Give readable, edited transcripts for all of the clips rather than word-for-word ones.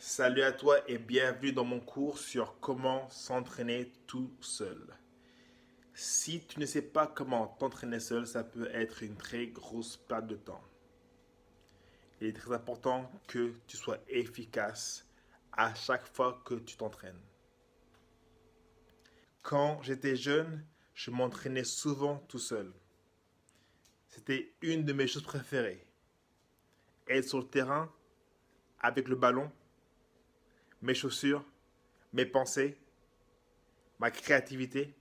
Salut à toi et bienvenue dans mon cours sur comment s'entraîner tout seul. Si tu ne sais pas comment t'entraîner seul, ça peut être une très grosse perte de temps. Il est très important que tu sois efficace à chaque fois que tu t'entraînes. Quand j'étais jeune, je m'entraînais souvent tout seul. C'était une de mes choses préférées. Être sur le terrain avec le ballon, mes chaussures, mes pensées, ma créativité.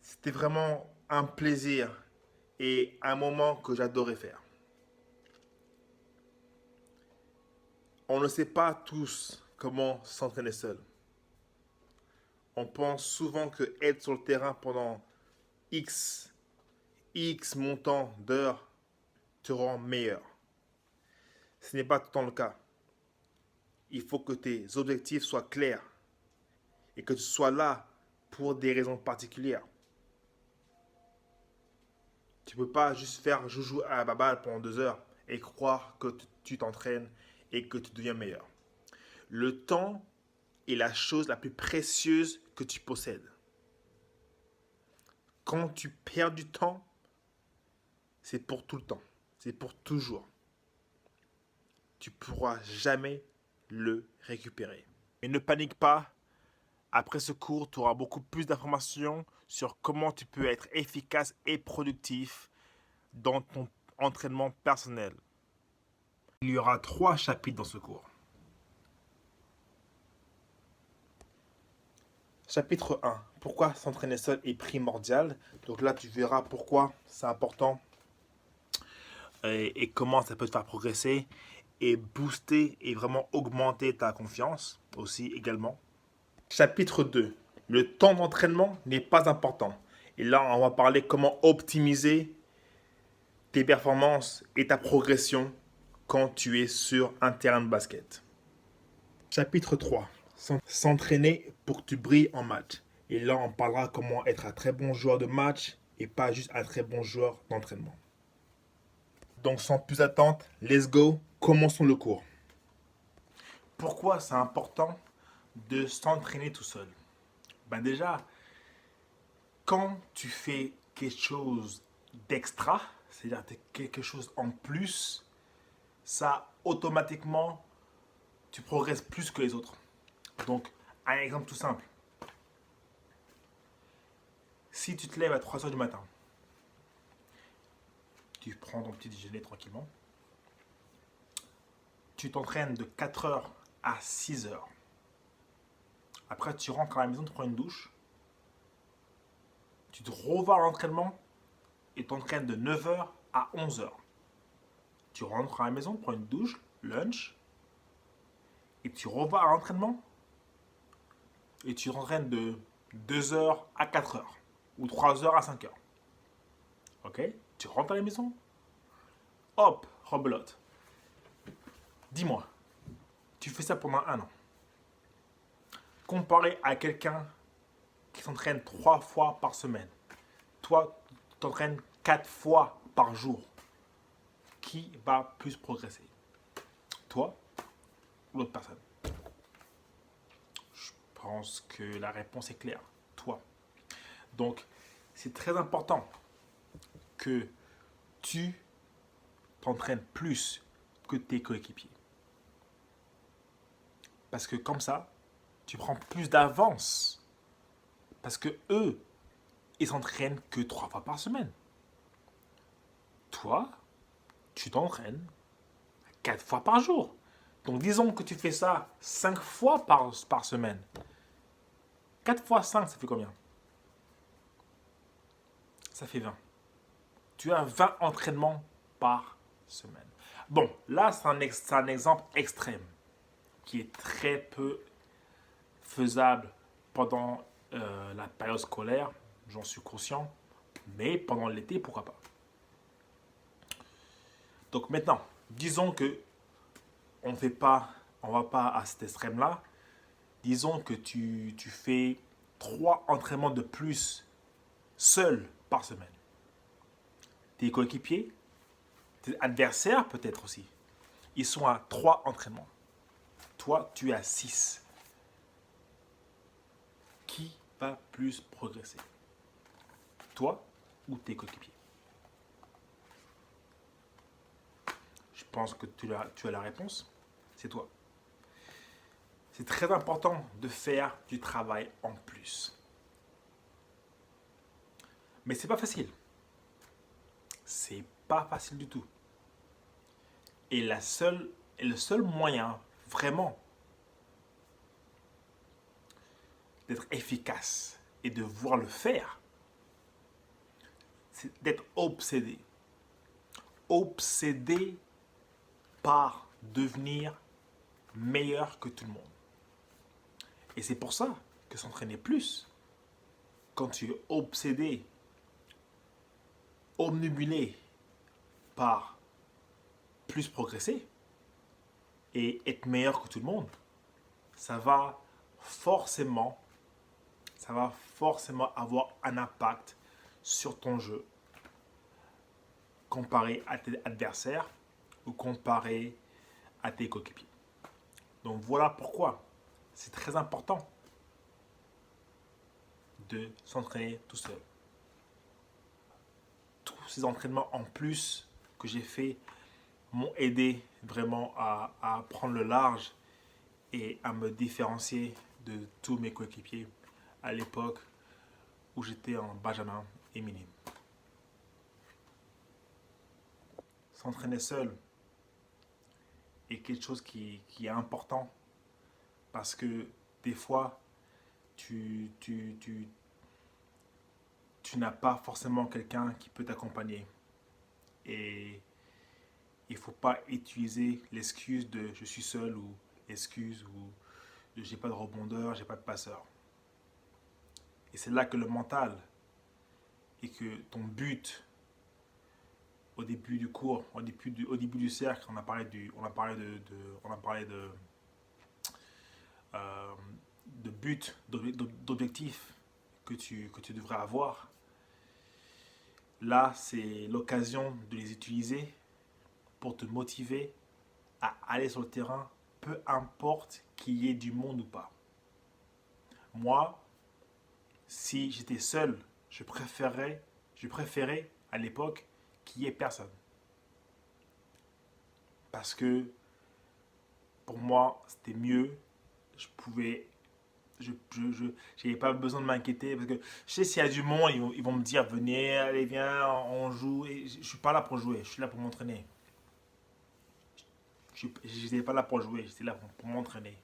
C'était vraiment un plaisir et un moment que j'adorais faire. On ne sait pas tous comment s'entraîner seul. On pense souvent que être sur le terrain pendant X montant d'heures te rend meilleur. Ce n'est pas tout le temps le cas. Il faut que tes objectifs soient clairs et que tu sois là pour des raisons particulières. Tu ne peux pas juste faire joujou à la baballe pendant 2 heures et croire que tu t'entraînes et que tu deviens meilleur. Le temps est la chose la plus précieuse que tu possèdes. Quand tu perds du temps, c'est pour tout le temps. C'est pour toujours. Tu ne pourras jamais le récupérer. Et ne panique pas. Après ce cours, tu auras beaucoup plus d'informations sur comment tu peux être efficace et productif dans ton entraînement personnel. Il y aura 3 chapitres dans ce cours. Chapitre 1. Pourquoi s'entraîner seul est primordial. Donc là, tu verras pourquoi c'est important et comment ça peut te faire progresser et booster et vraiment augmenter ta confiance aussi également. Chapitre 2. Le temps d'entraînement n'est pas important. Et là, on va parler comment optimiser tes performances et ta progression quand tu es sur un terrain de basket. Chapitre 3. S'entraîner pour que tu brilles en match. Et là, on parlera comment être un très bon joueur de match et pas juste un très bon joueur d'entraînement. Donc sans plus attendre, let's go, commençons le cours. Pourquoi c'est important de s'entraîner tout seul? Ben déjà, quand tu fais quelque chose d'extra, c'est-à-dire quelque chose en plus, ça automatiquement, tu progresses plus que les autres. Donc, un exemple tout simple. Si tu te lèves à 3 heures du matin, tu prends ton petit déjeuner tranquillement, tu t'entraînes de 4 heures à 6 heures. Après, tu rentres à la maison, tu prends une douche, tu te revas à l'entraînement et t'entraînes de 9 heures à 11 heures. Tu rentres à la maison, prends une douche, lunch, et tu revas à l'entraînement et tu t'entraînes de 2 heures à 4 heures ou 3 heures à 5 heures. Ok? Tu rentres à la maison, hop, rebelote. Dis-moi, tu fais ça pendant un an. Comparé à quelqu'un qui s'entraîne 3 fois par semaine. Toi, tu t'entraînes 4 fois par jour. Qui va plus progresser? Toi ou l'autre personne? Je pense que la réponse est claire. Toi. Donc, c'est très important que tu t'entraînes plus que tes coéquipiers. Parce que comme ça, tu prends plus d'avance. Parce que eux, ils s'entraînent que 3 fois par semaine. Toi, tu t'entraînes 4 fois par jour. Donc disons que tu fais ça 5 fois par semaine. 4 fois 5, ça fait combien? Ça fait 20. Tu as 20 entraînements par semaine. Bon, là, c'est un exemple extrême qui est très peu faisable pendant la période scolaire, j'en suis conscient, mais pendant l'été, pourquoi pas. Donc maintenant, disons que on va pas à cet extrême-là. Disons que tu fais 3 entraînements de plus seul par semaine. Tes coéquipiers, tes adversaires peut-être aussi, ils sont à 3 entraînements. Toi, tu es à 6. Qui va plus progresser? Toi ou tes coéquipiers? Je pense que tu as la réponse. C'est toi. C'est très important de faire du travail en plus. Mais c'est pas facile. C'est pas facile du tout. Et le seul moyen, vraiment, d'être efficace et de voir le faire, c'est d'être obsédé. Obsédé par devenir meilleur que tout le monde. Et c'est pour ça que s'entraîner plus, quand tu es obsédé, omnibulé par plus progresser et être meilleur que tout le monde, ça va forcément, avoir un impact sur ton jeu comparé à tes adversaires ou comparé à tes coéquipiers. Donc voilà pourquoi c'est très important de s'entraîner tout seul. Tous ces entraînements en plus que j'ai fait m'ont aidé vraiment à prendre le large et à me différencier de tous mes coéquipiers à l'époque où j'étais en Benjamin et minime. S'entraîner seul est quelque chose qui est important parce que des fois, tu n'as pas forcément quelqu'un qui peut t'accompagner. Et il ne faut pas utiliser l'excuse de je suis seul ou excuse ou j'ai pas de rebondeur, j'ai pas de passeur. Et c'est là que le mental et que ton but au début du cours, au début du cercle, on a parlé de but, d'objectif que tu devrais avoir. Là, c'est l'occasion de les utiliser pour te motiver à aller sur le terrain, peu importe qu'il y ait du monde ou pas. Moi, si j'étais seul, je préférais à l'époque qu'il n'y ait personne. Parce que pour moi, c'était mieux. Je pouvais. Je n'avais pas besoin de m'inquiéter. Parce que je sais, s'il y a du monde, ils vont me dire venez, allez, viens, on joue. Et je ne suis pas là pour jouer, je suis là pour m'entraîner. Je n'étais pas là pour jouer, j'étais là pour m'entraîner.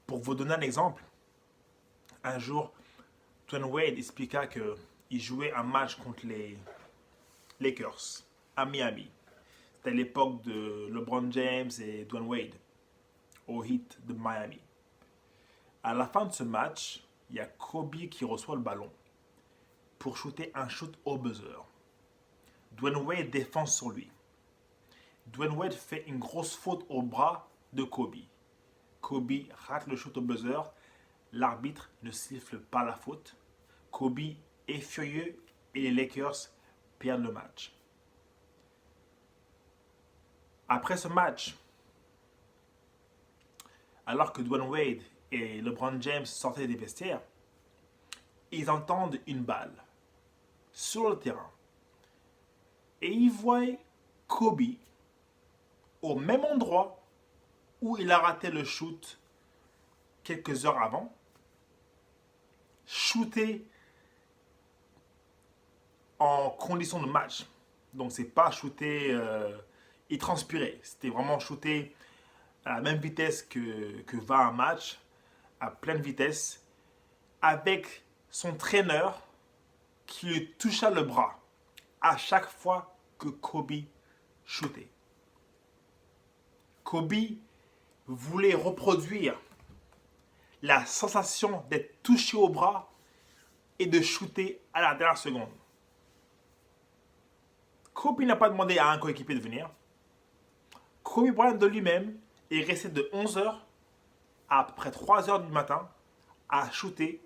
Pour vous donner un exemple, un jour, Dwyane Wade expliqua qu'il jouait un match contre les Lakers à Miami. C'était à l'époque de LeBron James et Dwyane Wade au Heat de Miami. À la fin de ce match, il y a Kobe qui reçoit le ballon pour shooter un shoot au buzzer. Dwyane Wade défend sur lui. Dwyane Wade fait une grosse faute au bras de Kobe. Kobe rate le shoot au buzzer. L'arbitre ne siffle pas la faute. Kobe est furieux et les Lakers perdent le match. Après ce match, alors que Dwyane Wade et LeBron James sortaient des vestiaires, ils entendent une balle sur le terrain. Et ils voient Kobe au même endroit où il a raté le shoot quelques heures avant, shooter en condition de match. Donc c'est pas shooter, il transpirait. C'était vraiment shooter à la même vitesse que va un match, à pleine vitesse, avec son traîneur qui lui toucha le bras à chaque fois que Kobe shootait. Kobe voulait reproduire la sensation d'être touché au bras et de shooter à la dernière seconde. Kobe n'a pas demandé à un coéquipier de venir. Kobe Bryant de lui-même est resté de 11h à peu près 3h du matin à shooter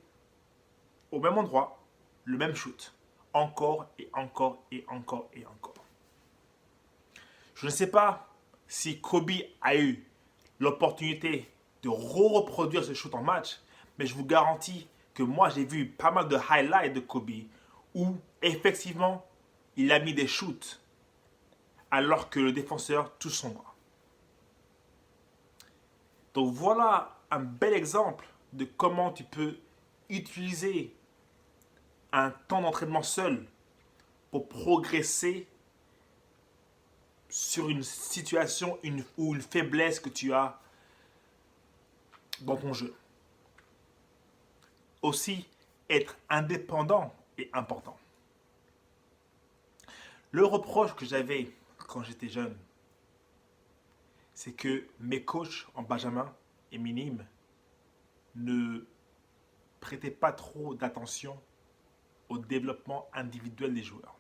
au même endroit, le même shoot. Encore et encore et encore et encore. Je ne sais pas si Kobe a eu l'opportunité de reproduire ce shoot en match, mais je vous garantis que moi j'ai vu pas mal de highlights de Kobe où effectivement il a mis des shoots alors que le défenseur touche son bras. Donc voilà un bel exemple de comment tu peux utiliser un temps d'entraînement seul pour progresser sur une situation ou une faiblesse que tu as dans ton jeu. Aussi, être indépendant est important. Le reproche que j'avais quand j'étais jeune, c'est que mes coachs en benjamin et minime ne prêtaient pas trop d'attention au développement individuel des joueurs.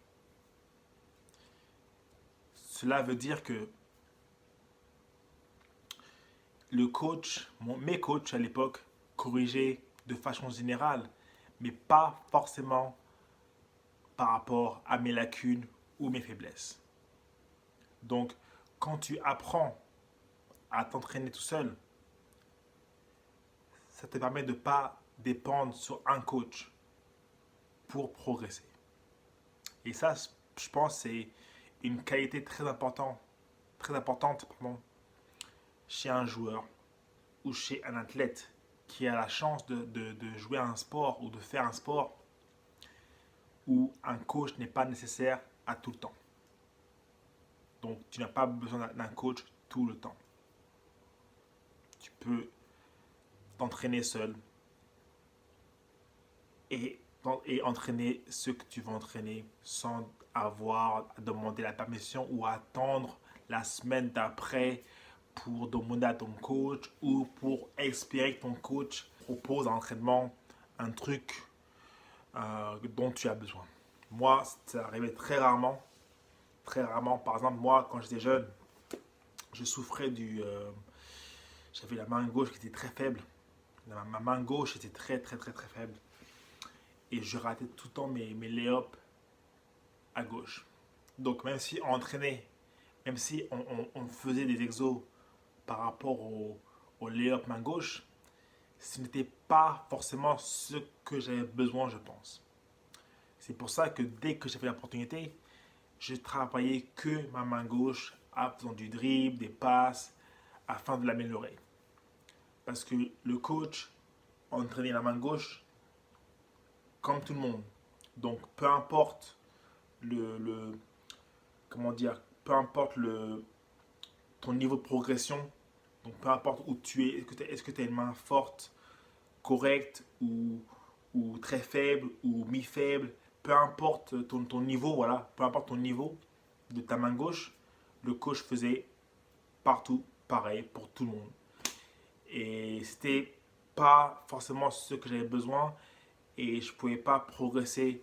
Cela veut dire que mes coachs à l'époque corrigeaient de façon générale, mais pas forcément par rapport à mes lacunes ou mes faiblesses. Donc, quand tu apprends à t'entraîner tout seul, ça te permet de ne pas dépendre sur un coach pour progresser. Et ça, je pense, c'est une qualité très importante chez un joueur ou chez un athlète qui a la chance de jouer à un sport ou de faire un sport où un coach n'est pas nécessaire à tout le temps. Donc, tu n'as pas besoin d'un coach tout le temps. Tu peux t'entraîner seul et entraîner ce que tu veux entraîner sans avoir à demander la permission ou à attendre la semaine d'après pour demander à ton coach ou pour espérer que ton coach propose un entraînement, un truc dont tu as besoin. Moi, ça arrivait très rarement. Très rarement. Par exemple, moi, quand j'étais jeune, je souffrais j'avais la main gauche qui était très faible. Ma main gauche était très faible. Et je ratais tout le temps mes lay-ups à gauche. Donc même si on entraînait, même si on faisait des exos par rapport au lay-up main gauche, ce n'était pas forcément ce que j'avais besoin, je pense. C'est pour ça que dès que j'avais l'opportunité, je travaillais que ma main gauche en faisant du dribble, des passes, afin de l'améliorer. Parce que le coach entraînait la main gauche comme tout le monde. Donc peu importe comment dire, peu importe ton niveau de progression, donc peu importe où tu es, est-ce que tu as une main forte, correcte ou très faible ou mi-faible, peu importe ton niveau, voilà, peu importe ton niveau de ta main gauche, le coach faisait partout pareil pour tout le monde. Et c'était pas forcément ce que j'avais besoin et je pouvais pas progresser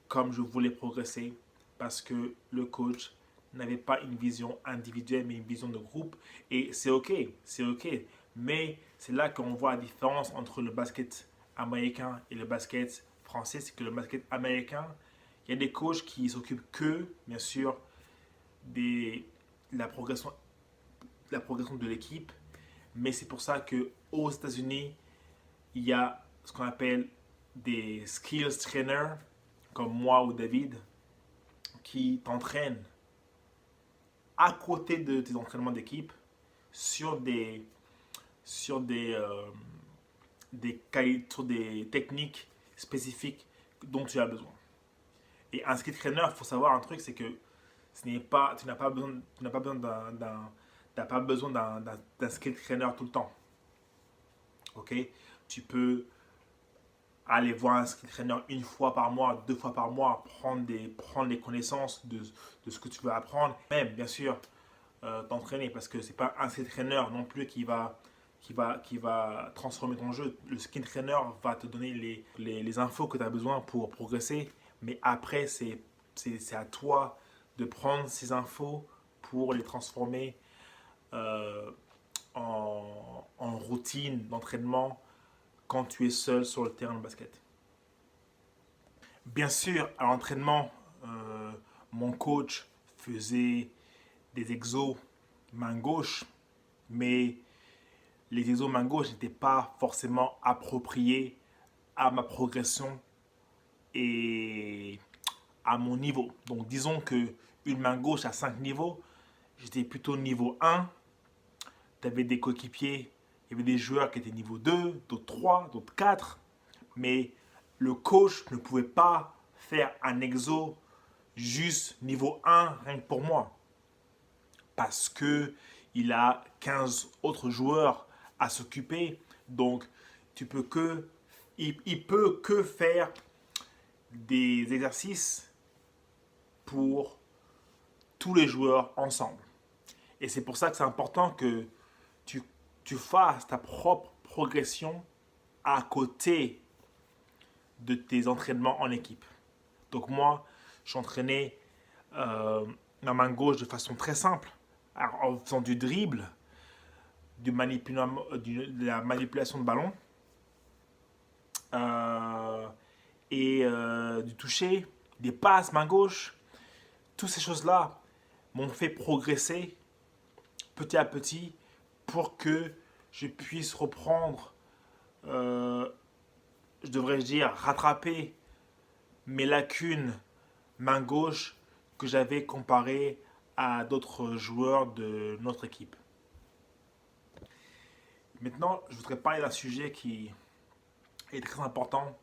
comme je voulais progresser parce que le coach n'avait pas une vision individuelle mais une vision de groupe et c'est ok, mais c'est là qu'on voit la différence entre le basket américain et le basket français. C'est que le basket américain, il y a des coachs qui s'occupent que, bien sûr, de la progression de l'équipe, mais c'est pour ça qu'aux États-Unis, il y a ce qu'on appelle des skills trainers comme moi ou David qui t'entraînent à côté de tes entraînements d'équipe sur sur des techniques spécifiques dont tu as besoin. Et un skill trainer, il faut savoir un truc, c'est que tu n'as pas besoin d'un skill trainer tout le temps. Ok? Tu peux aller voir un skill trainer une fois par mois, deux fois par mois, prendre les connaissances de ce que tu veux apprendre. Même, bien sûr, t'entraîner parce que c'est pas un skill trainer non plus qui va transformer ton jeu. Le skill trainer va te donner les infos que tu as besoin pour progresser, mais après, c'est à toi de prendre ces infos pour les transformer euh, en routine d'entraînement quand tu es seul sur le terrain de basket. Bien sûr, à l'entraînement, mon coach faisait des exos main gauche, mais les exos main gauche n'étaient pas forcément appropriés à ma progression et à mon niveau. Donc disons que une main gauche à 5 niveaux, j'étais plutôt niveau 1. Tu avais des coéquipiers, il y avait des joueurs qui étaient niveau 2, d'autres 3, d'autres 4. Mais le coach ne pouvait pas faire un exo juste niveau 1 rien que pour moi. Parce que il a 15 autres joueurs à s'occuper. Donc il peut que faire des exercices pour tous les joueurs ensemble. Et c'est pour ça que c'est important que tu fasses ta propre progression à côté de tes entraînements en équipe. Donc moi, j'entraînais ma main gauche de façon très simple, en faisant du dribble, de la manipulation de ballon du toucher, des passes main gauche. Toutes ces choses-là m'ont fait progresser petit à petit pour que je puisse reprendre, je devrais dire, rattraper mes lacunes main gauche que j'avais comparé à d'autres joueurs de notre équipe. Maintenant, je voudrais parler d'un sujet qui est très important,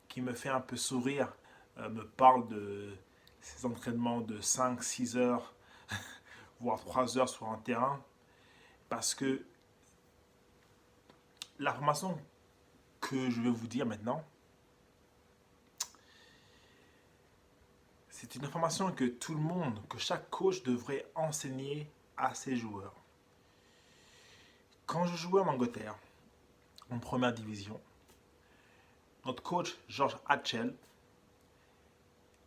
qui me fait un peu sourire, me parle de ces entraînements de 5-6 heures, voire 3 heures sur un terrain, parce que l'information que je vais vous dire maintenant, c'est une information que tout le monde, que chaque coach devrait enseigner à ses joueurs. Quand je jouais en Angleterre, en première division, notre coach, George Hatchell,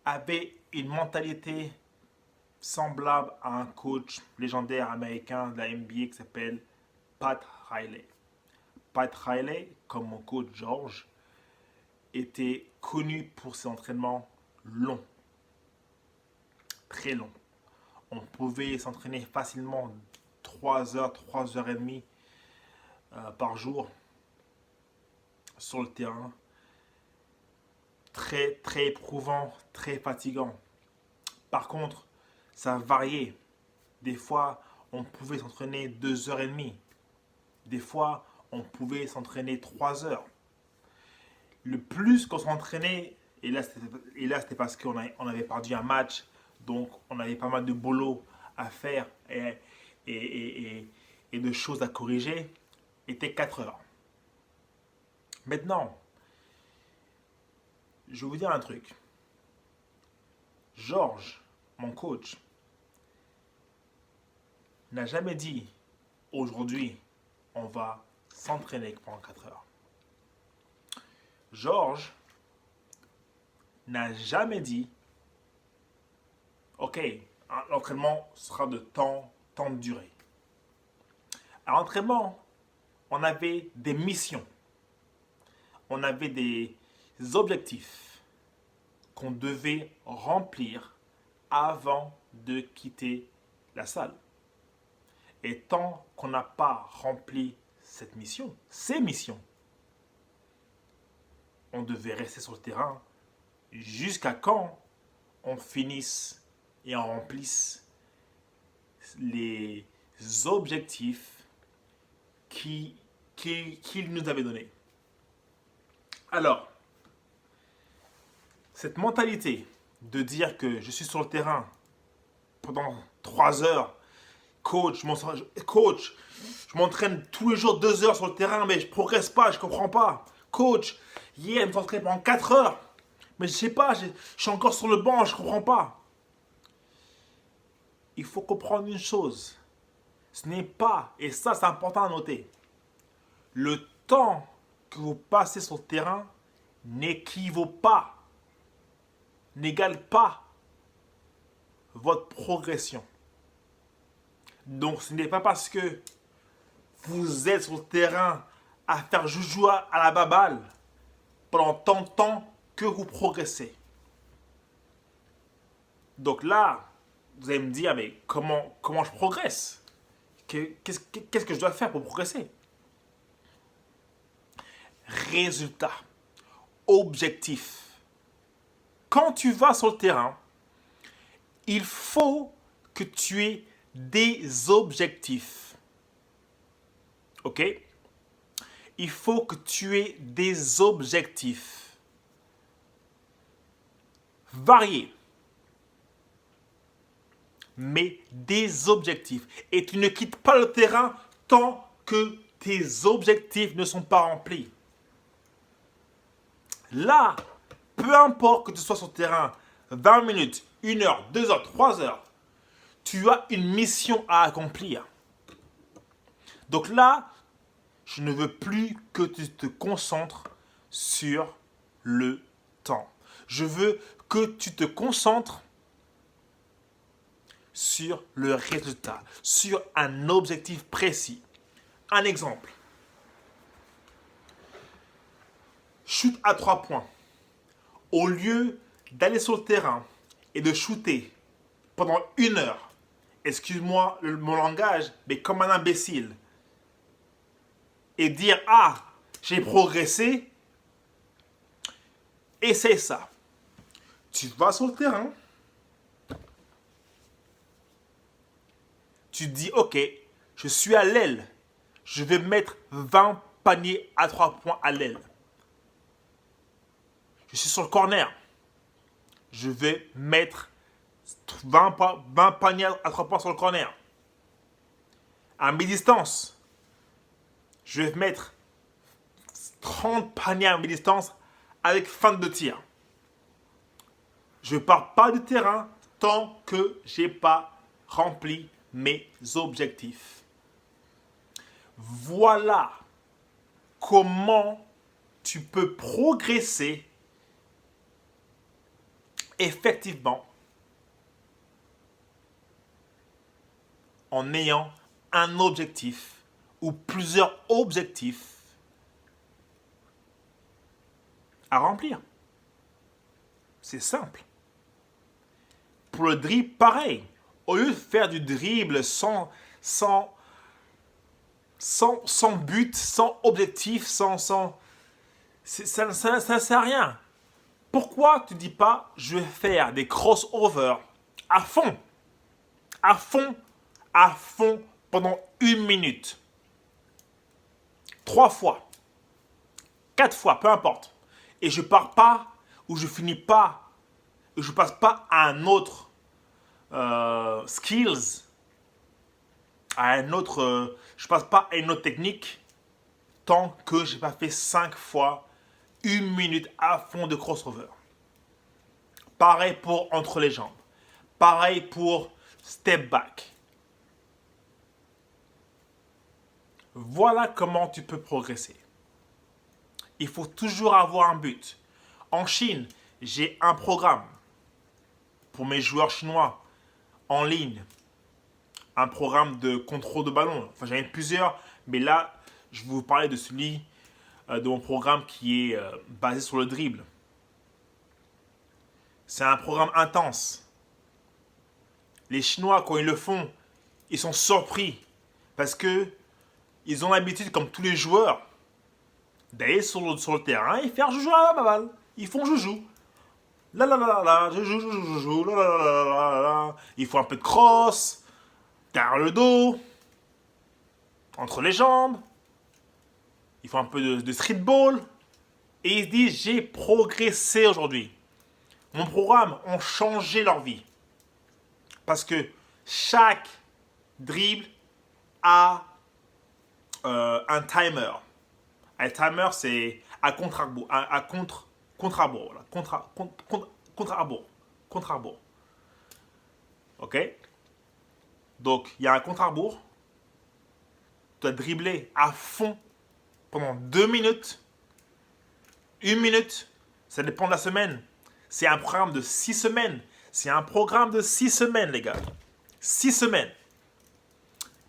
avait une mentalité semblable à un coach légendaire américain de la NBA qui s'appelle Pat Riley. Pat Riley, comme mon coach George, était connu pour ses entraînements longs, très longs. On pouvait s'entraîner facilement 3 heures, 3 heures et demie par jour sur le terrain. Très, très éprouvant, très fatigant. Par contre, ça variait. Des fois, on pouvait s'entraîner 2 heures et demie. Des fois, on pouvait s'entraîner 3 heures. Le plus qu'on s'entraînait, et là c'était parce qu'on avait perdu un match, donc on avait pas mal de boulot à faire et de choses à corriger, était 4 heures. Maintenant, je vais vous dire un truc. Georges, mon coach, n'a jamais dit aujourd'hui on va s'entraîner pendant 4 heures. Georges n'a jamais dit ok, l'entraînement sera de tant de durée. À l'entraînement, on avait des missions, on avait des objectifs qu'on devait remplir avant de quitter la salle. Et tant qu'on n'a pas rempli cette mission, ces missions, on devait rester sur le terrain jusqu'à quand on finisse et on remplisse les objectifs qu'il nous avait donnés. Alors, cette mentalité de dire que je suis sur le terrain pendant 3 heures, coach, je m'entraîne tous les jours 2 heures sur le terrain, mais je progresse pas, je comprends pas. Coach, hier, je me suis entraîné pendant 4 heures, mais je sais pas, je suis encore sur le banc, je comprends pas. Il faut comprendre une chose. Ce n'est pas, et ça c'est important à noter, le temps que vous passez sur le terrain n'équivaut pas, n'égale pas votre progression. Donc ce n'est pas parce que vous êtes sur le terrain à faire joujou à la baballe pendant tant de temps que vous progressez. Donc là, Vous allez me dire, mais comment je progresse? Qu'est-ce que je dois faire pour progresser? Résultat, objectif. Quand tu vas sur le terrain, il faut que tu aies des objectifs. Ok? Il faut que tu aies des objectifs variés, mais des objectifs. Et tu ne quittes pas le terrain tant que tes objectifs ne sont pas remplis. Là, peu importe que tu sois sur le terrain 20 minutes, 1 heure, 2 heures, 3 heures, tu as une mission à accomplir. Donc là, je ne veux plus que tu te concentres sur le temps. Je veux que tu te concentres sur le résultat, sur un objectif précis. Un exemple. Shoot à 3 points. Au lieu d'aller sur le terrain et de shooter pendant 1 heure, excuse-moi mon langage, mais comme un imbécile, et dire « Ah, j'ai progressé », essaie ça. Tu vas sur le terrain, tu dis « Ok, je suis à l'aile, je vais mettre 20 paniers à 3 points à l'aile. Je suis sur le corner, je vais mettre 20 paniers à 3 points sur le corner. À mi-distance, je vais mettre 30 paniers à mi-distance avec fin de tir. Je ne pars pas du terrain tant que je n'ai pas rempli mes objectifs. Voilà comment tu peux progresser effectivement en ayant un objectif ou plusieurs objectifs à remplir. C'est simple. Pour le dribble, pareil. Au lieu de faire du dribble sans but, sans objectif, ça ne sert à rien. Pourquoi tu ne dis pas je vais faire des crossovers à fond, pendant 1 minute, 3 fois, 4 fois, peu importe. Et je pars pas ou je finis pas, ou je passe pas à un autre skills, à un autre, je passe pas à une autre technique tant que j'ai pas fait 5 fois 1 minute à fond de crossover. Pareil pour entre les jambes. Pareil pour step back. Voilà comment tu peux progresser. Il faut toujours avoir un but. En Chine, j'ai un programme pour mes joueurs chinois en ligne. Un programme de contrôle de ballon. Enfin, j'en ai plusieurs, mais là, je vais vous parler de celui de mon programme qui est basé sur le dribble. C'est un programme intense. Les Chinois, quand ils le font, ils sont surpris parce que ils ont l'habitude, comme tous les joueurs, d'aller sur le terrain et faire joujou à la balle. Ils font joujou. La la la la, joujou, la la la la la. Ils font un peu de cross, derrière le dos, entre les jambes. Ils font un peu de streetball. Et ils se disent, j'ai progressé aujourd'hui. Mon programme a changé leur vie. Parce que chaque dribble a un timer. Un timer, c'est à contre-arbour. Contre-arbour. Contre-arbour. Contre-arbour. Ok? Donc, il y a un contre-arbour. Tu dois dribbler à fond pendant 2 minutes. 1 minute. Ça dépend de la semaine. C'est un programme de 6 semaines. C'est un programme de 6 semaines, les gars. 6 semaines.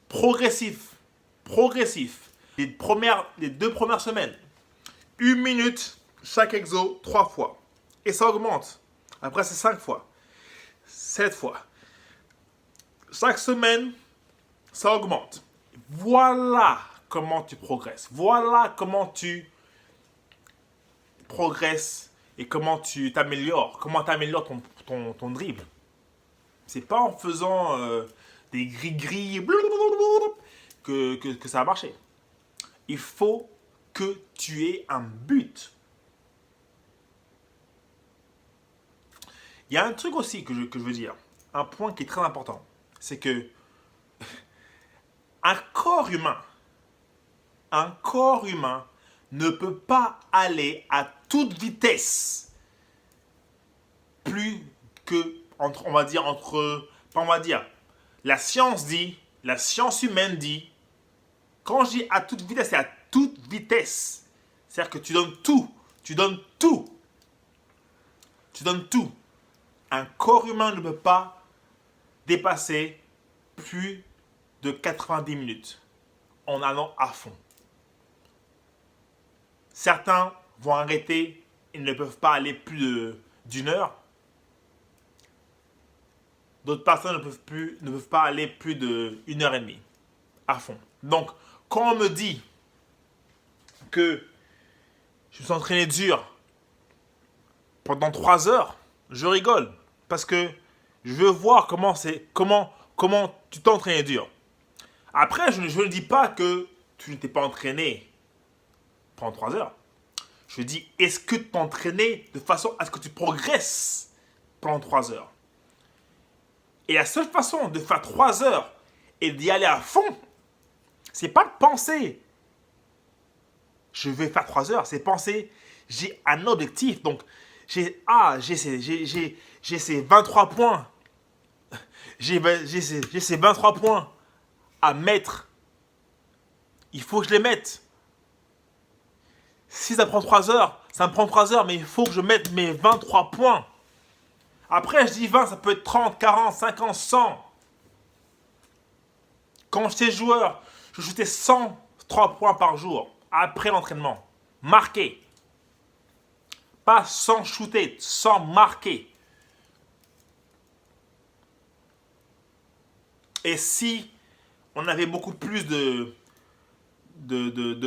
Progressif. Les 2 premières semaines. 1 minute chaque exo 3 fois. Et ça augmente. Après, c'est 5 fois. 7 fois. chaque semaine, ça augmente. Voilà comment tu progresses. Voilà comment tu progresses et comment tu t'améliores. Comment tu améliores ton dribble. C'est pas en faisant des gris-gris que ça va marcher. Il faut que tu aies un but. Il y a un truc aussi que je veux dire. Un point qui est très important. C'est que un corps humain, un corps humain ne peut pas aller à toute vitesse plus que entre, la science dit, la science humaine dit, quand je dis à toute vitesse, c'est à toute vitesse. C'est-à-dire que tu donnes tout, tu donnes tout, tu donnes tout. Un corps humain ne peut pas dépasser plus de 90 minutes en allant à fond. Certains vont arrêter, ils ne peuvent pas aller plus d'une heure. D'autres personnes ne peuvent pas aller plus d'une heure et demie à fond. Donc, quand on me dit que je me suis entraîné dur pendant 3 heures, je rigole. Parce que je veux voir comment tu t'es entraîné dur. Après, je ne dis pas que tu ne t'es pas entraîné pendant 3 heures. Je dis, est-ce que tu t'es entraîné de façon à ce que tu progresses pendant 3 heures? Et la seule façon de faire 3 heures et d'y aller à fond, c'est pas de penser je vais faire 3 heures, c'est penser j'ai un objectif. Donc, j'ai ces 23 points. J'ai ces 23 points à mettre. Il faut que je les mette. Si ça prend 3 heures, ça me prend 3 heures, mais il faut que je mette mes 23 points. Après, je dis 20, ça peut être 30, 40, 50, 100. Quand j'étais joueur, je shootais 103 points par jour après l'entraînement. Marqué. Pas sans shooter, sans marquer. Et si on avait beaucoup plus de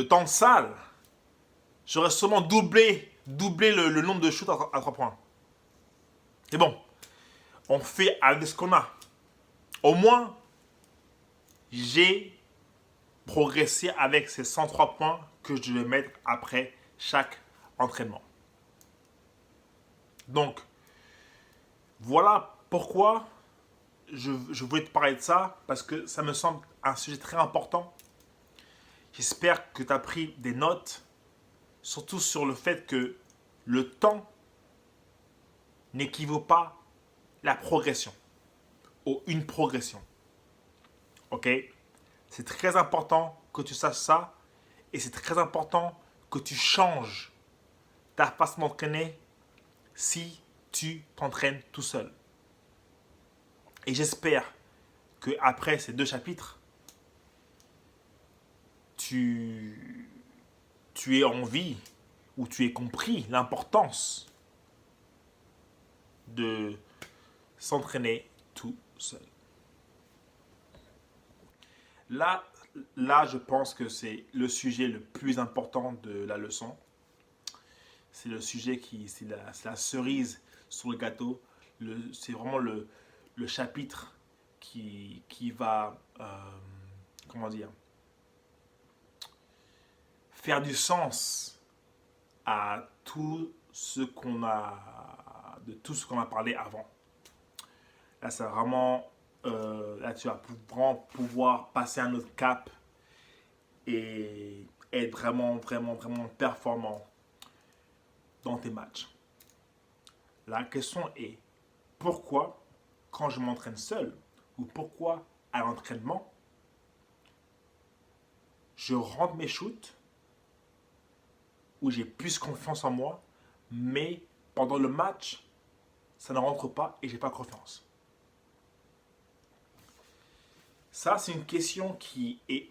temps de salle, j'aurais sûrement doublé le nombre de shoots à 3 points. C'est bon. On fait avec ce qu'on a. Au moins, j'ai progressé avec ces 103 points que je vais mettre après chaque entraînement. Donc, voilà pourquoi je voulais te parler de ça, parce que ça me semble un sujet très important. J'espère que tu as pris des notes, surtout sur le fait que le temps n'équivaut pas la progression ou une progression. Ok? C'est très important que tu saches ça et c'est très important que tu changes ta façon d'entraîner si tu t'entraînes tout seul. Et j'espère que après ces 2 chapitres, tu aies envie ou tu aies compris l'importance de s'entraîner tout seul. Là, je pense que c'est le sujet le plus important de la leçon. C'est le sujet c'est la cerise sur le gâteau. C'est vraiment le chapitre qui va, comment dire, faire du sens à tout ce qu'on a parlé avant. Là, c'est vraiment, là, tu vas pouvoir passer un autre cap et être vraiment, vraiment, vraiment performant dans tes matchs. La question est, pourquoi, quand je m'entraîne seul, ou pourquoi à l'entraînement, je rentre mes shoots, où j'ai plus confiance en moi, mais pendant le match, ça ne rentre pas et j'ai pas confiance. Ça, c'est une question qui est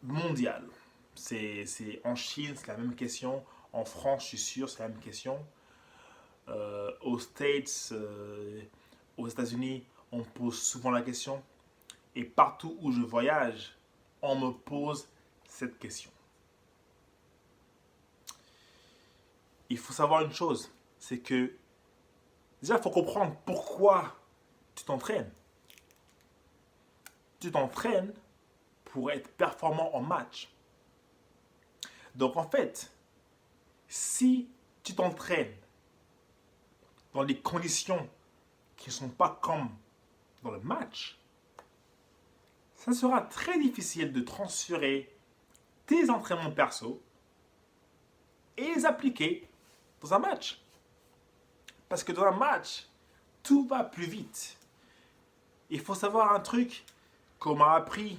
mondiale. C'est en Chine, c'est la même question. En France, je suis sûr, c'est la même question. Aux States, aux États-Unis, on pose souvent la question. Et partout où je voyage, on me pose cette question. Il faut savoir une chose, c'est que déjà, il faut comprendre pourquoi tu t'entraînes. Tu t'entraînes pour être performant en match. Donc en fait, si tu t'entraînes dans des conditions qui ne sont pas comme dans le match, ça sera très difficile de transférer tes entraînements perso et les appliquer dans un match. Parce que dans un match, tout va plus vite. Il faut savoir un truc qu'on m'a appris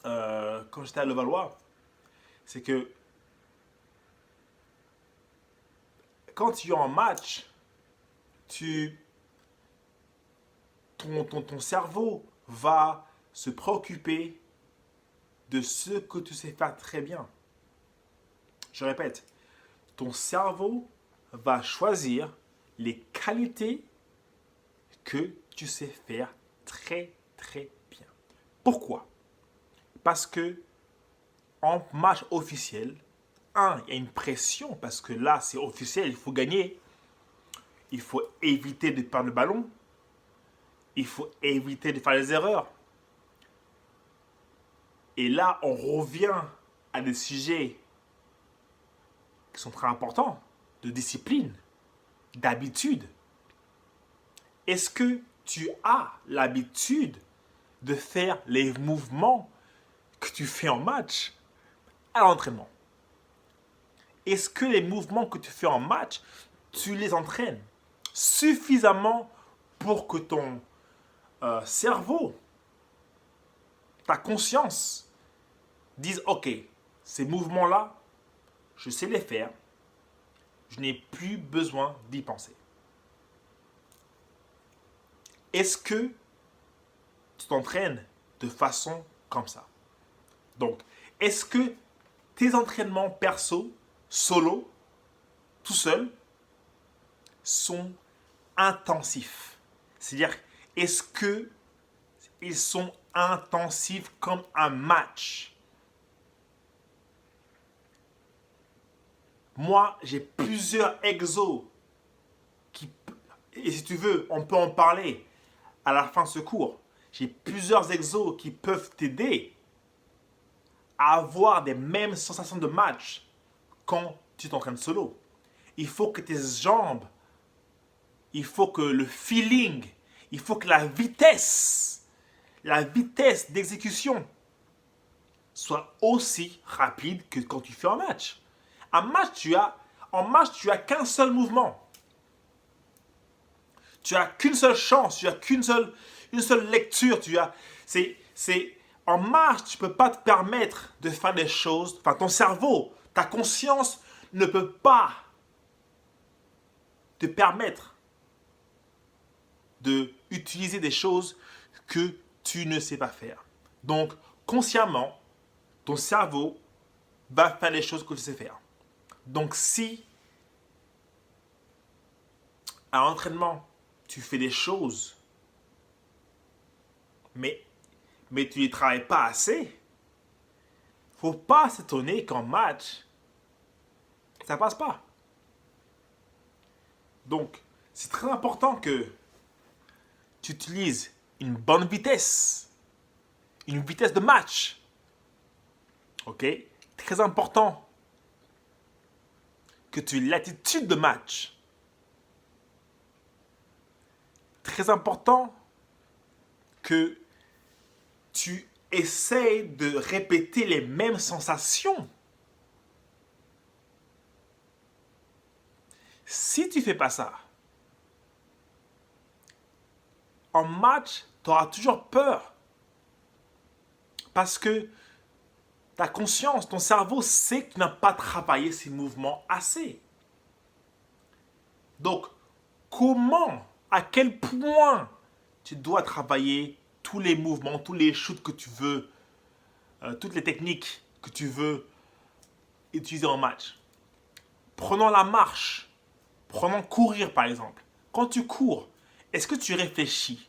quand j'étais à Levallois, c'est que quand tu es en match, ton cerveau va se préoccuper de ce que tu sais faire très bien. Je répète, ton cerveau va choisir les qualités que tu sais faire très très bien. Pourquoi? Parce que en match officiel, il y a une pression parce que là c'est officiel, il faut gagner. Il faut éviter de perdre le ballon. Il faut éviter de faire des erreurs. Et là, on revient à des sujets qui sont très importants, de discipline, d'habitude. Est-ce que tu as l'habitude de faire les mouvements que tu fais en match à l'entraînement? Est-ce que les mouvements que tu fais en match, tu les entraînes suffisamment pour que ton cerveau, ta conscience, dise ok, ces mouvements-là, je sais les faire, je n'ai plus besoin d'y penser. Est-ce que tu t'entraînes de façon comme ça? Donc, est-ce que tes entraînements perso, solo, tout seul, sont intensifs? C'est-à-dire, est-ce que ils sont intensifs comme un match? Moi, j'ai plusieurs exos et si tu veux, on peut en parler à la fin de ce cours. J'ai plusieurs exos qui peuvent t'aider à avoir des mêmes sensations de match quand tu t'entraînes solo. Il faut que tes jambes, il faut que le feeling, il faut que la vitesse d'exécution soit aussi rapide que quand tu fais un match. En match, tu as qu'un seul mouvement. Tu as qu'une seule chance, tu as une seule lecture. En marche, tu ne peux pas te permettre de faire des choses. Enfin, ton cerveau, ta conscience ne peut pas te permettre d'utiliser des choses que tu ne sais pas faire. Donc, consciemment, ton cerveau va faire les choses que tu sais faire. Donc, si à l'entraînement, tu fais des choses, mais tu ne travailles pas assez, il ne faut pas s'étonner qu'en match, ça ne passe pas. Donc, c'est très important que tu utilises une bonne vitesse, une vitesse de match. Ok? Très important que tu aies l'attitude de match. Très important que tu essayes de répéter les mêmes sensations. Si tu ne fais pas ça, en match, tu auras toujours peur. Parce que ta conscience, ton cerveau sait que tu n'as pas travaillé ces mouvements assez. Donc, à quel point tu dois travailler tous les mouvements, tous les shoots que tu veux, toutes les techniques que tu veux utiliser en match. Prenons la marche, prenons courir par exemple. Quand tu cours, est-ce que tu réfléchis?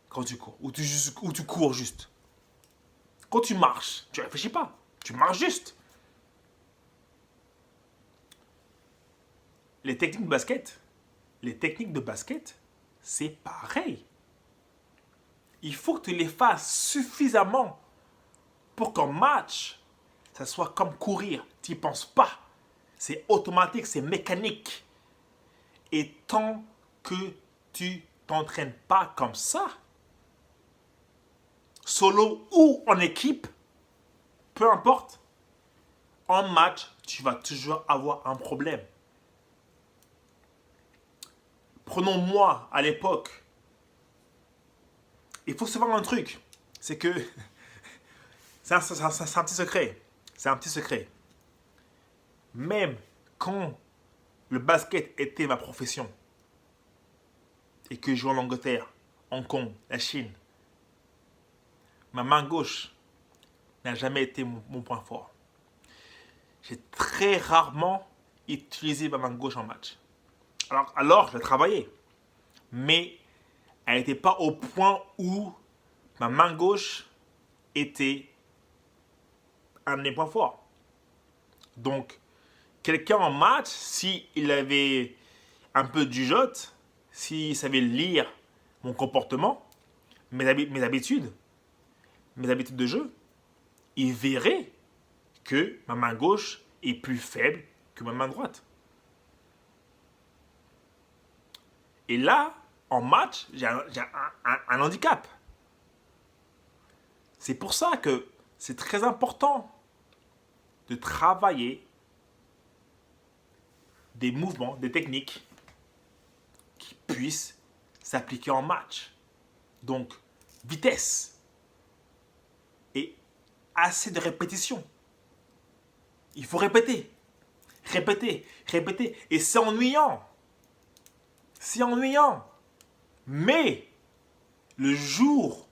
quand tu cours. Ou tu cours juste. Quand tu marches, tu réfléchis pas. Tu marches juste. Les techniques de basket, c'est pareil. Il faut que tu les fasses suffisamment pour qu'en match, ça soit comme courir. Tu n'y penses pas. C'est automatique, c'est mécanique. Et tant que tu t'entraînes pas comme ça, solo ou en équipe, peu importe, en match, tu vas toujours avoir un problème. Prenons moi à l'époque. Il faut savoir un truc. C'est que c'est un petit secret. C'est un petit secret. Même quand le basket était ma profession et que je jouais en Angleterre, Hong Kong, la Chine, ma main gauche n'a jamais été mon point fort. J'ai très rarement utilisé ma main gauche en match. Alors je l'ai travaillé. Mais elle n'était pas au point où ma main gauche était un de mes points forts. Donc, quelqu'un en match, s'il avait un peu de jugeote, s'il savait lire mon comportement, mes habitudes de jeu, il verrait que ma main gauche est plus faible que ma main droite. Et là, en match, j'ai un handicap. C'est pour ça que c'est très important de travailler des mouvements, des techniques qui puissent s'appliquer en match. Donc, vitesse et assez de répétition. Il faut répéter, répéter, répéter. Et c'est ennuyant. C'est ennuyant. Mais le jour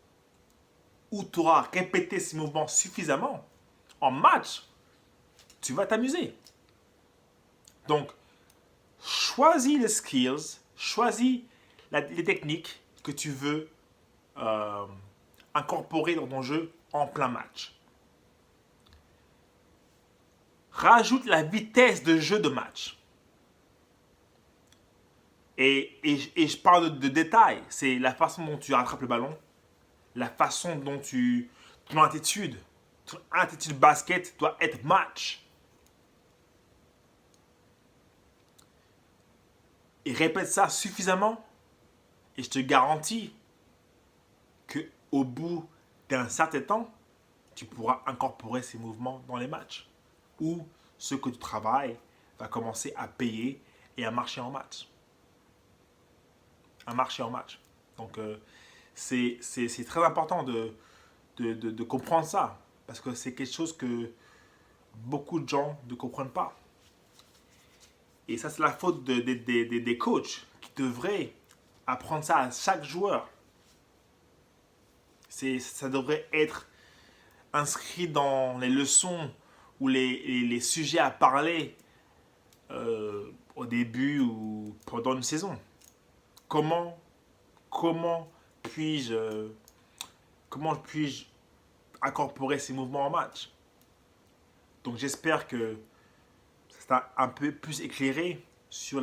où tu auras répété ces mouvements suffisamment, en match, tu vas t'amuser. Donc, choisis les skills, choisis les techniques que tu veux incorporer dans ton jeu en plein match. Rajoute la vitesse de jeu de match. Et je parle de détails. C'est la façon dont tu rattrapes le ballon, la façon dont ton attitude basket doit être match. Et répète ça suffisamment et je te garantis qu'au bout d'un certain temps, tu pourras incorporer ces mouvements dans les matchs. Où ce que tu travailles va commencer à payer et à marcher en match. Donc, c'est très important de comprendre ça. Parce que c'est quelque chose que beaucoup de gens ne comprennent pas. Et ça, c'est la faute des coachs qui devraient apprendre ça à chaque joueur. Ça devrait être inscrit dans les leçons ou les sujets à parler au début ou pendant une saison. Comment puis-je incorporer ces mouvements en match? Donc j'espère que ça t'a un peu plus éclairé sur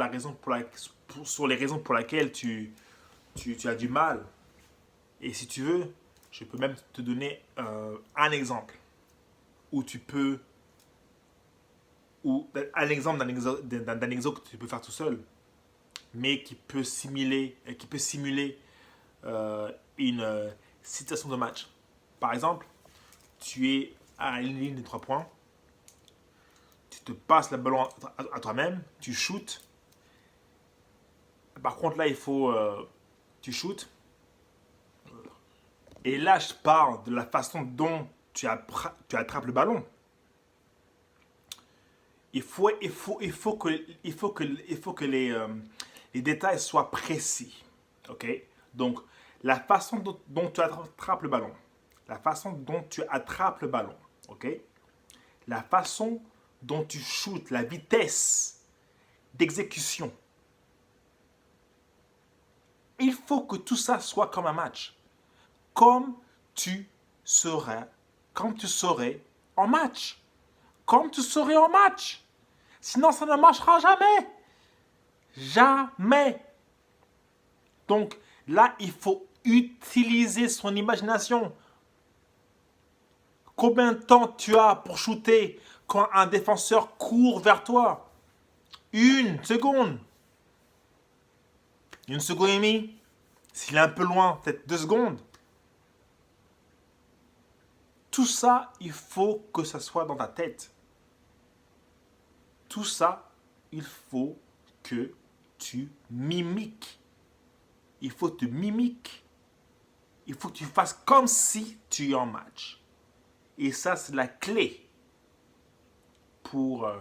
sur les raisons pour lesquelles tu as du mal. Et si tu veux, je peux même te donner un exemple où tu peux, ou un exemple d'un exo que tu peux faire tout seul, mais qui peut simuler une situation de match. Par exemple, tu es à une ligne de 3 points, tu te passes le ballon à toi-même, tu shootes. Par contre, là, il faut. Tu shootes. Et là, je parle de la façon dont tu attrapes le ballon. Il faut que les détails soient précis. Ok? Donc, la façon dont tu attrapes le ballon. La façon dont tu attrapes le ballon. Ok? La façon dont tu shootes, la vitesse d'exécution. Il faut que tout ça soit comme un match. comme tu serais, comme tu serais en match. Comme tu serais en match. Sinon, ça ne marchera jamais. Jamais. Donc là, il faut utiliser son imagination. Combien de temps tu as pour shooter quand un défenseur court vers toi? 1 seconde. 1 seconde et demie. S'il est un peu loin, peut-être 2 secondes. Tout ça, il faut que ça soit dans ta tête. Tout ça, il faut que tu mimiques. Il faut que tu mimiques. Il faut que tu fasses comme si tu es en match. Et ça, c'est la clé pour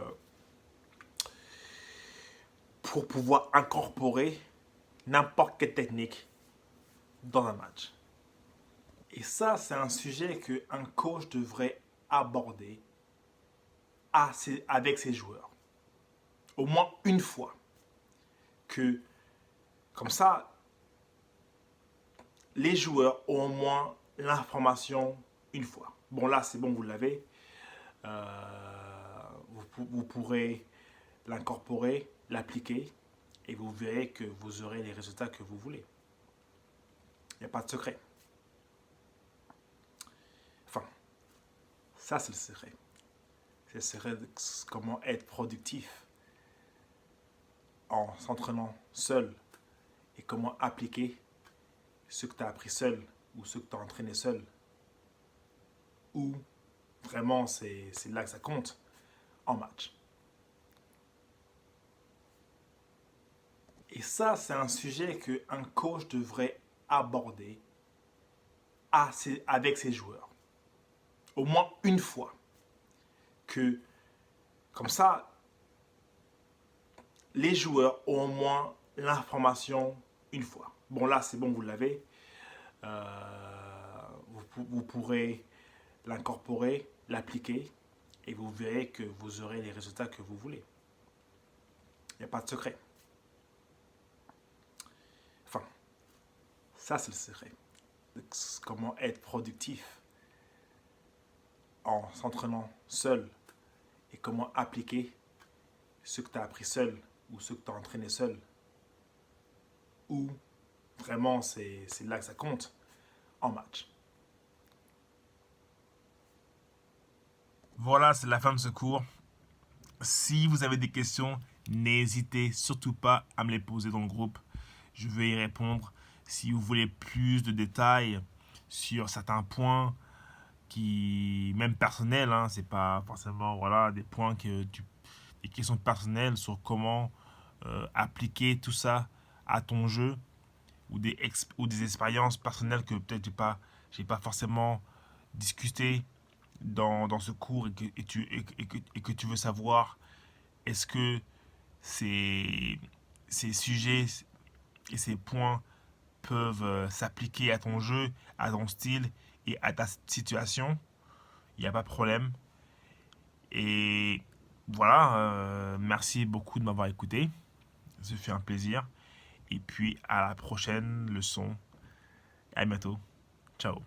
pouvoir incorporer n'importe quelle technique dans un match. Et ça, c'est un sujet qu'un coach devrait aborder avec ses joueurs. Au moins une fois. Comme ça, les joueurs ont au moins l'information une fois. Bon, là, c'est bon, vous l'avez. Vous pourrez l'incorporer, l'appliquer, et vous verrez que vous aurez les résultats que vous voulez. Il n'y a pas de secret. Enfin, ça, c'est le secret. C'est le secret de comment être productif en s'entraînant seul et comment appliquer ce que tu as appris seul ou ce que tu as entraîné seul. Ou vraiment, c'est là que ça compte en match. Et ça, c'est un sujet qu'un coach devrait aborder avec ses joueurs. Au moins une fois. Comme ça, les joueurs ont au moins l'information une fois. Bon, là, c'est bon, vous l'avez. Vous pourrez l'incorporer, l'appliquer, et vous verrez que vous aurez les résultats que vous voulez. Il n'y a pas de secret. Enfin, ça, c'est le secret. De comment être productif en s'entraînant seul et comment appliquer ce que tu as appris seul ou ce que tu as entraîné seul. Ou vraiment, c'est là que ça compte en match. Voilà, c'est la fin de ce cours. Si vous avez des questions, n'hésitez surtout pas à me les poser dans le groupe. Je vais y répondre. Si vous voulez plus de détails sur certains points, même personnels, hein, c'est pas forcément des points des questions personnelles sur comment appliquer tout ça à ton jeu ou des expériences personnelles que peut-être j'ai pas forcément discuté dans ce cours et que tu veux savoir, est-ce que ces sujets et ces points peuvent s'appliquer à ton jeu, à ton style et à ta situation. Il n'y a pas de problème. Et voilà, merci beaucoup de m'avoir écouté. Ça fait un plaisir. Et puis à la prochaine leçon. À bientôt. Ciao.